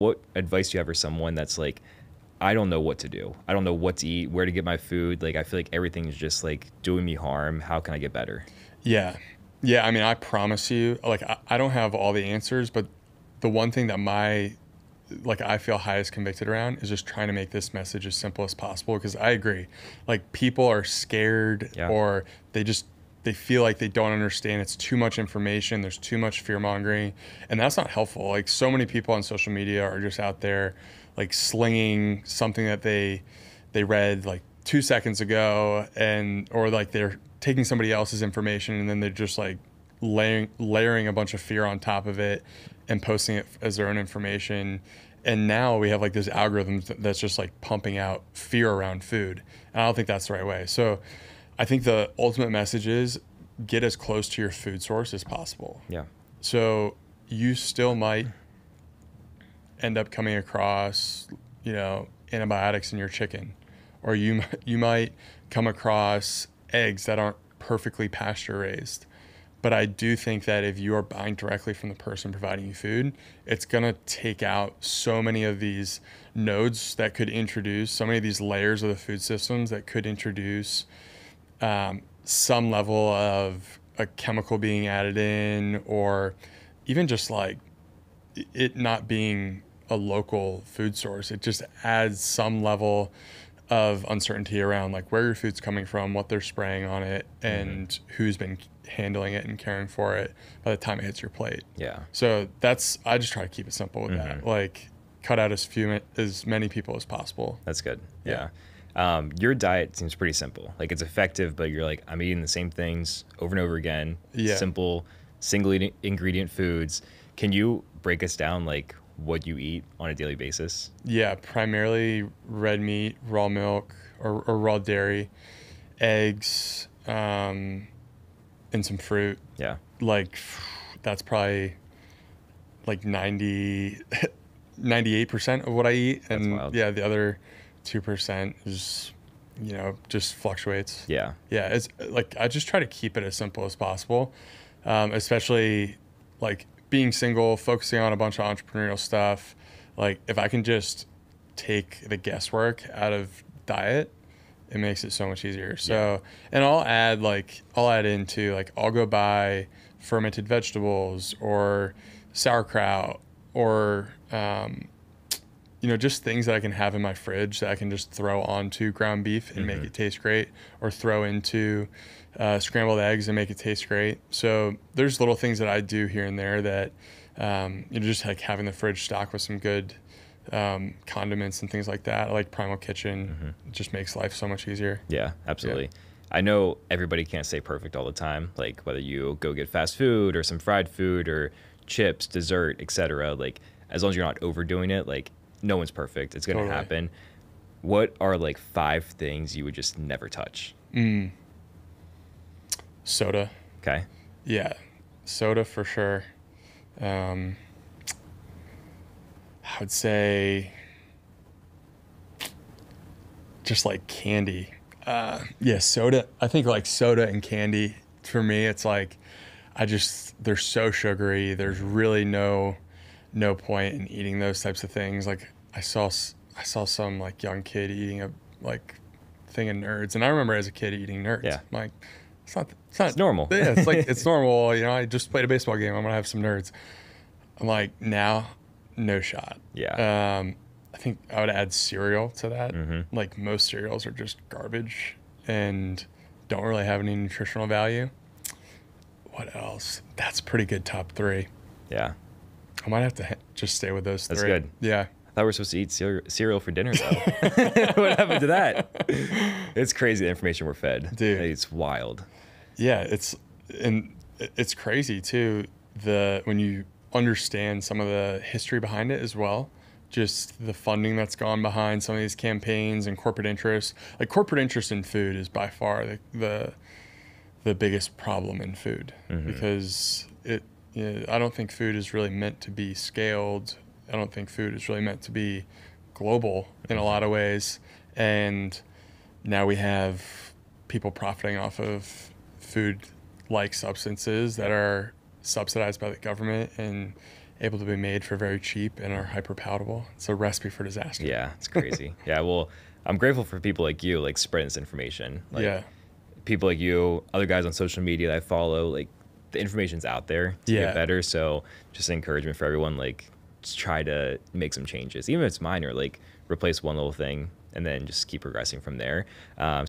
What advice do you have for someone that's like, I don't know what to do. I don't know what to eat, where to get my food. Like, I feel like everything is just like doing me harm. How can I get better? Yeah. Yeah. I mean, I promise you, like, I don't have all the answers, but the one thing that I feel highest convicted around is just trying to make this message as simple as possible. Because I agree, like, people are scared Yeah. or they feel like they don't understand. It's too much information. There's too much fear mongering, and that's not helpful. Like, so many people on social media are just out there, like, slinging something that they read like 2 seconds ago, and or like they're taking somebody else's information and then they're just like layering a bunch of fear on top of it and posting it as their own information. And now we have like this algorithm that's just like pumping out fear around food. And I don't think that's the right way. So I think the ultimate message is get as close to your food source as possible. Yeah. So you still might end up coming across, antibiotics in your chicken, or you might come across eggs that aren't perfectly pasture raised. But I do think that if you are buying directly from the person providing you food, it's going to take out so many of these nodes that could introduce so many of these layers of the food systems that could introduce some level of a chemical being added in, or even just like it not being a local food source. It just adds some level of uncertainty around like where your food's coming from, what they're spraying on it, and who's been handling it and caring for it by the time it hits your plate. Yeah. So I just try to keep it simple with that. Like, cut out as many people as possible. That's good. Yeah. Yeah. Your diet seems pretty simple. Like, it's effective, but you're like, I'm eating the same things over and over again. Yeah. Simple, single ingredient foods. Can you break us down like what you eat on a daily basis? Yeah, primarily red meat, raw milk, or raw dairy, eggs, and some fruit. Yeah. Like, that's probably like 98% of what I eat. That's And wild. yeah, the other 2% is, just fluctuates. Yeah. Yeah, it's like I just try to keep it as simple as possible, especially like being single, focusing on a bunch of entrepreneurial stuff. Like, if I can just take the guesswork out of diet, it makes it so much easier. So, and I'll add into like, I'll go buy fermented vegetables or sauerkraut or, just things that I can have in my fridge that I can just throw onto ground beef and make it taste great, or throw into scrambled eggs and make it taste great. So there's little things that I do here and there that, just like having the fridge stocked with some good condiments and things like that. I like Primal Kitchen. It just makes life so much easier. Yeah, absolutely. I know everybody can't stay perfect all the time. Like, whether you go get fast food or some fried food or chips, dessert, etc. Like, as long as you're not overdoing it, like, no one's perfect. It's going to happen. What are like 5 things you would just never touch? Soda. Okay. Yeah, soda for sure. I would say just like candy. Yeah, soda. I think like soda and candy for me, it's like they're so sugary. There's really no point in eating those types of things. Like, I saw some like young kid eating a like thing of Nerds, and I remember as a kid eating Nerds. Yeah. I'm like, it's not normal. Yeah, it's like it's normal. I just played a baseball game. I'm gonna have some Nerds. I'm like, now, no shot. Yeah. I think I would add cereal to that. Like, most cereals are just garbage and don't really have any nutritional value. What else? That's pretty good top 3. Yeah. I might have to just stay with those 3. That's good. Yeah. I thought we were supposed to eat cereal for dinner, though. What happened to that? It's crazy the information we're fed. Dude. It's wild. Yeah, it's crazy too, when you understand some of the history behind it as well. Just the funding that's gone behind some of these campaigns and corporate interests. Like, corporate interest in food is by far the biggest problem in food, because I don't think food is really meant to be scaled. I don't think food is really meant to be global in a lot of ways. And now we have people profiting off of food-like substances that are subsidized by the government, and able to be made for very cheap and are hyper palatable. It's a recipe for disaster. Yeah, it's crazy. Yeah, well, I'm grateful for people like you, like spreading this information. Like, Yeah. people like you, other guys on social media that I follow, like the information's out there to Yeah. get better. So just encouragement for everyone, like just try to make some changes, even if it's minor, like replace one little thing and then just keep progressing from there.